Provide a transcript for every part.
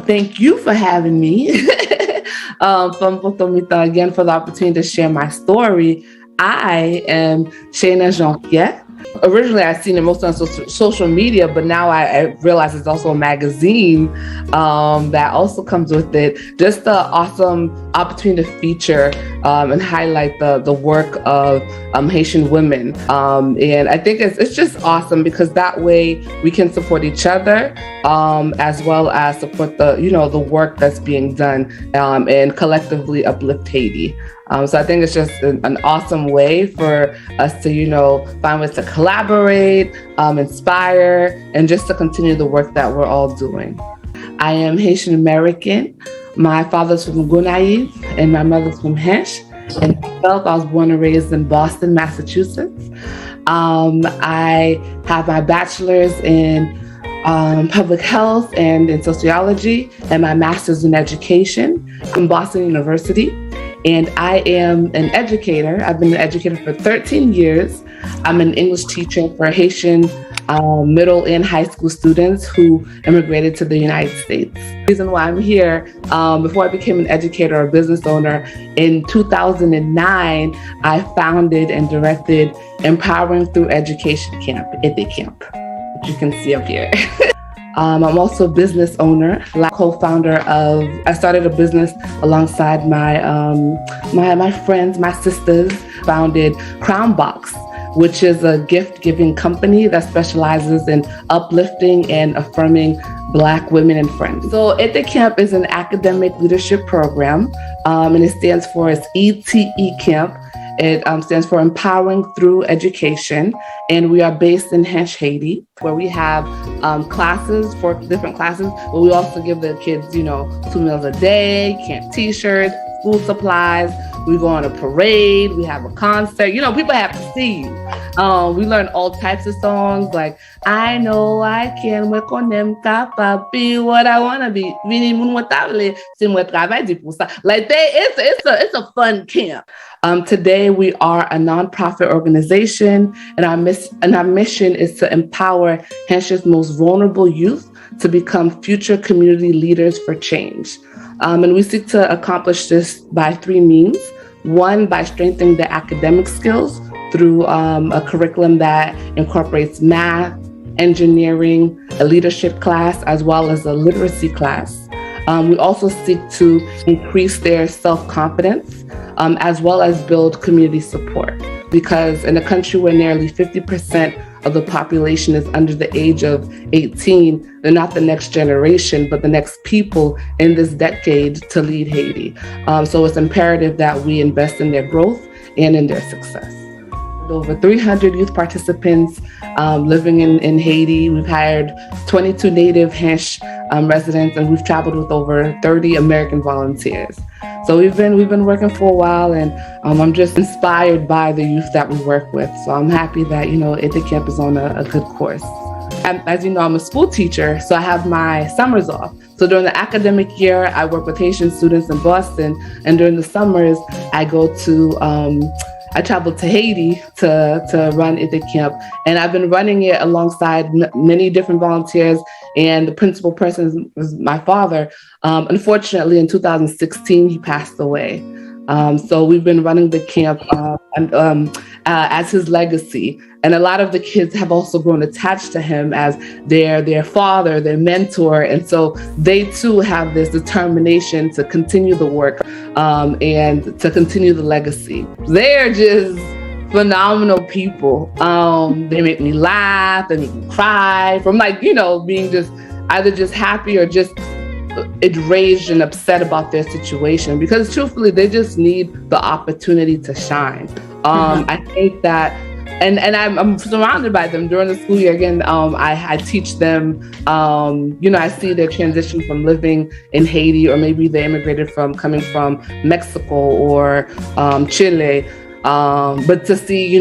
thank you for having me from Potomitan again for the opportunity to share my story. I am Shaina Jean-Pierre. Originally, I'd seen it mostly on social media, but now I realize it's also a magazine that also comes with it. Just the awesome opportunity to feature and highlight the work of Haitian women. And I think it's just awesome because that way we can support each other as well as support the work that's being done and collectively uplift Haiti. So I think it's just an awesome way for us to, find ways to collaborate, inspire, and just to continue the work that we're all doing. I am Haitian American. My father's from Gonaïves and my mother's from Hesh. And myself, I was born and raised in Boston, Massachusetts. I have my bachelor's in public health and in sociology and my master's in education from Boston University. And I am an educator. I've been an educator for 13 years. I'm an English teacher for Haitian middle and high school students who immigrated to the United States. The reason why I'm here, before I became an educator or business owner, in 2009, I founded and directed Empowering Through Education Camp, FPM Camp, which you can see up here. I'm also a business owner, co-founder of, I started a business alongside my friends, my sisters, founded Crown Box, which is a gift-giving company that specializes in uplifting and affirming Black women and friends. So FPM Camp is an academic leadership program, and it stands for ETE Camp. It stands for Empowering Through Education, and we are based in Haiti, where we have classes, 4 different classes, but we also give the kids, 2 meals a day, camp t-shirts, school supplies. We go on a parade, we have a concert, people have to see you. We learn all types of songs like, I know I can work on them, be what I want to be. Like it's a fun camp. Today we are a nonprofit organization, and our mission is to empower Haitian's most vulnerable youth to become future community leaders for change. And we seek to accomplish this by 3 means. 1, by strengthening their academic skills through a curriculum that incorporates math, engineering, a leadership class, as well as a literacy class. We also seek to increase their self-confidence, as well as build community support. Because in a country where nearly 50% of the population is under the age of 18, they're not the next generation, but the next people in this decade to lead Haiti. So it's imperative that we invest in their growth and in their success. Over 300 youth participants living in Haiti. We've hired 22 native Haitian residents, and we've traveled with over 30 American volunteers. So we've been working for a while, and I'm just inspired by the youth that we work with. So I'm happy that FPM Camp is on a good course. As you know, I'm a school teacher, so I have my summers off. So during the academic year, I work with Haitian students in Boston, and during the summers, I traveled to Haiti to run FPM Camp, and I've been running it alongside many different volunteers, and the principal person is my father. Unfortunately, in 2016, he passed away. So we've been running the camp as his legacy. And a lot of the kids have also grown attached to him as their father, their mentor. And so they too have this determination to continue the work and to continue the legacy. They're just phenomenal people. They make me laugh, they make me cry from being just either just happy or just enraged and upset about their situation, because truthfully, they just need the opportunity to shine. I think that, and I'm surrounded by them during the school year. Again, I teach them, I see their transition from living in Haiti, or maybe they immigrated coming from Mexico or Chile. But to see,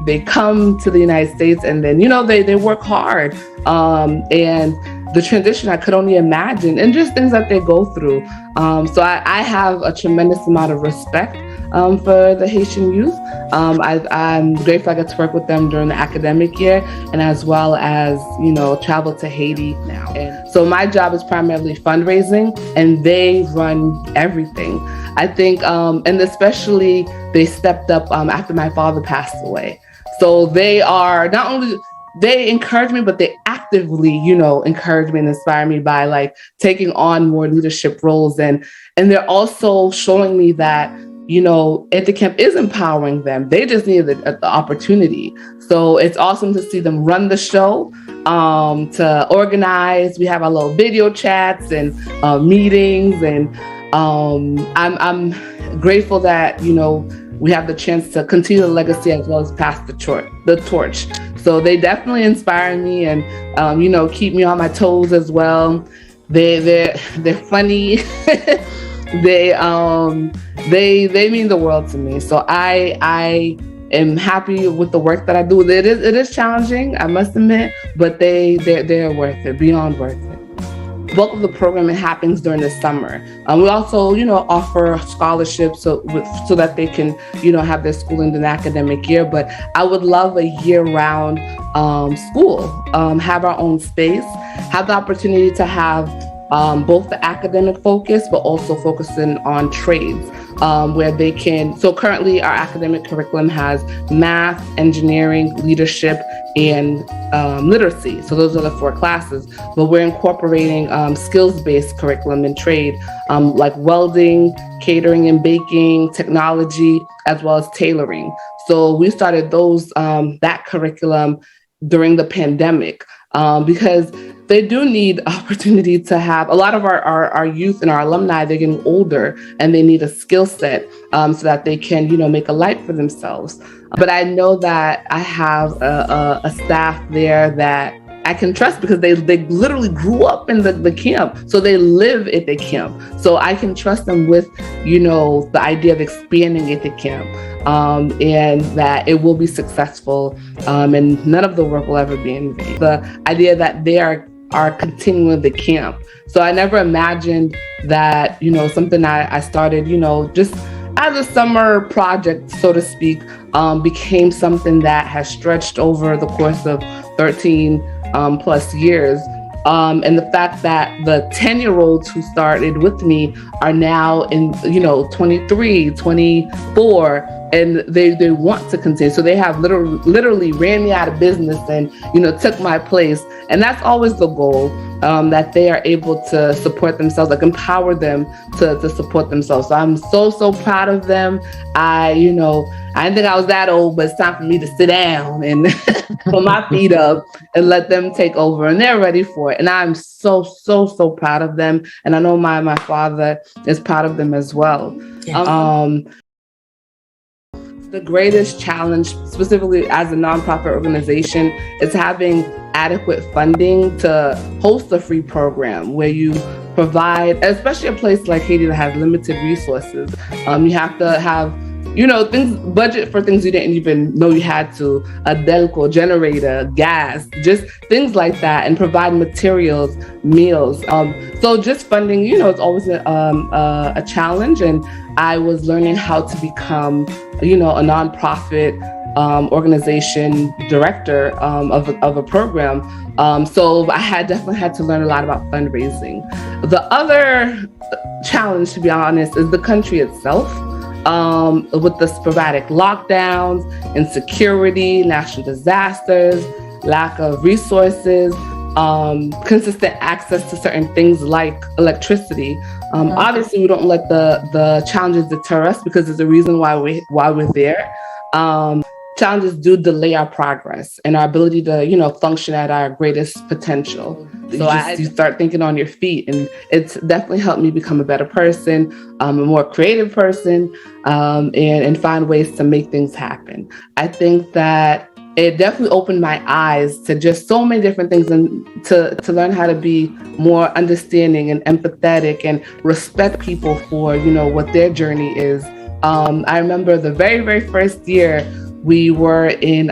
they come to the United States, and then, they work hard. And the transition, I could only imagine, and just things that they go through. So I have a tremendous amount of respect for the Haitian youth. I'm grateful I get to work with them during the academic year, and as well as, travel to Haiti now. And so my job is primarily fundraising, and they run everything. I think, and especially they stepped up after my father passed away. So they are not only, they encourage me, but they actively, encourage me and inspire me by like taking on more leadership roles. And they're also showing me that, the camp is empowering them. They just need the opportunity. So it's awesome to see them run the show, to organize. We have our little video chats and meetings. And I'm grateful that, we have the chance to continue the legacy as well as pass the torch. So they definitely inspire me and, keep me on my toes as well. They're funny. They mean the world to me. So I am happy with the work that I do. It is challenging, I must admit, but they're worth it, beyond worth it. The bulk of the program happens during the summer. We also, offer scholarships so that they can, have their schooling in the academic year. But I would love a year-round school, have our own space, have the opportunity to have both the academic focus, but also focusing on trades, where they can. So currently our academic curriculum has math, engineering, leadership, and literacy. So those are the 4 classes, but we're incorporating skills-based curriculum in trade, like welding, catering and baking, technology, as well as tailoring. So we started that curriculum during the pandemic, because they do need opportunity to have a lot of our youth and our alumni. They're getting older and they need a skill set so that they can, make a life for themselves. But I know that I have a staff there that I can trust because they literally grew up in the camp. So they live at the camp. So I can trust them with, the idea of expanding at the camp, and that it will be successful, and none of the work will ever be in vain. The idea that they are continuing the camp. So I never imagined that, something I started, just as a summer project, so to speak, became something that has stretched over the course of 13 plus years. And the fact that the 10-year-olds who started with me are now in, 23, 24, and they want to continue. So they have literally ran me out of business and, took my place. And that's always the goal, that they are able to support themselves, like empower them to support themselves. So I'm so proud of them. I didn't think I was that old, but it's time for me to sit down and put my feet up and let them take over. And they're ready for it. And I'm so proud of them. And I know my father is proud of them as well. Yeah. The greatest challenge, specifically as a nonprofit organization, is having adequate funding to host a free program where you provide, especially a place like Haiti that has limited resources. You have to have, budget for things you didn't even know you had to, a Delco generator, gas, just things like that, and provide materials, meals. So just funding, it's always a challenge. And I was learning how to become, a nonprofit organization director of a program. So I definitely had to learn a lot about fundraising. The other challenge, to be honest, is the country itself. With the sporadic lockdowns, insecurity, national disasters, lack of resources, consistent access to certain things like electricity. Obviously, we don't let the challenges deter us because there's a reason why we're there. Challenges do delay our progress and our ability to, function at our greatest potential. So you start thinking on your feet, and it's definitely helped me become a better person, a more creative person, and find ways to make things happen. I think that it definitely opened my eyes to just so many different things, and to learn how to be more understanding and empathetic and respect people for, what their journey is. I remember the very, very first year we were in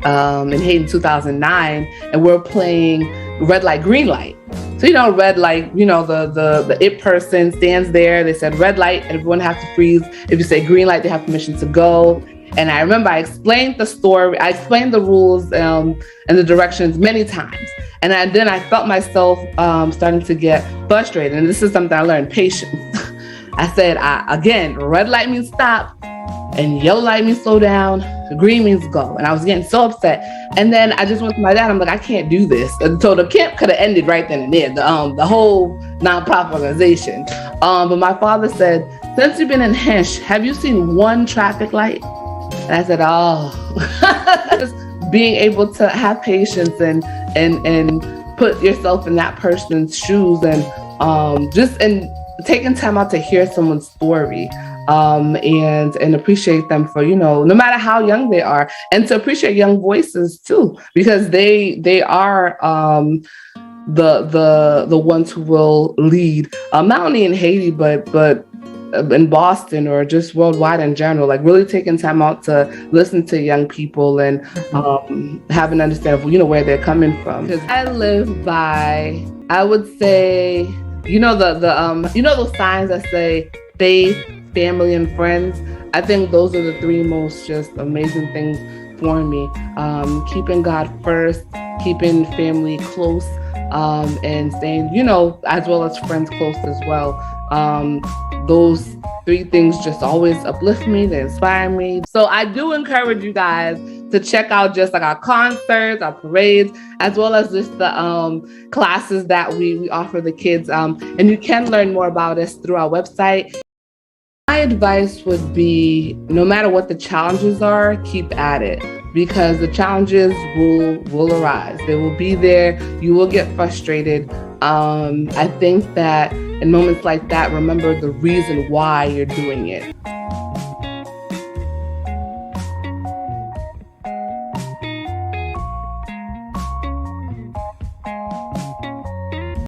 Haiti in 2009, and we're playing red light, green light. So, red light, the it person stands there. They said red light, everyone has to freeze. If you say green light, they have permission to go. And I remember I explained the story, I explained the rules and the directions many times. And then I felt myself starting to get frustrated. And this is something I learned, patience. I said, again, red light means stop, and yellow light means slow down, green means go. And I was getting so upset. And then I just went to my dad. I'm like, I can't do this. And so the camp could have ended right then and there, the whole nonprofit organization. But my father said, since you've been in Hench, have you seen one traffic light? And I said, oh. Just being able to have patience and put yourself in that person's shoes and taking time out to hear someone's story. And appreciate them for, no matter how young they are, and to appreciate young voices too, because they are the ones who will lead, not only in Haiti, but in Boston or just worldwide in general, like really taking time out to listen to young people and have an understanding of, where they're coming from. Because I live by, I would say, those signs that say faith, family, and friends. I think those are the three most just amazing things for me. Keeping God first, keeping family close, and staying, as well as friends close as well. Those three things just always uplift me, they inspire me. So I do encourage you guys to check out just like our concerts, our parades, as well as just the classes that we offer the kids. And you can learn more about us through our website. My advice would be, no matter what the challenges are, keep at it, because the challenges will arise. They will be there. You will get frustrated. I think that in moments like that, remember the reason why you're doing it.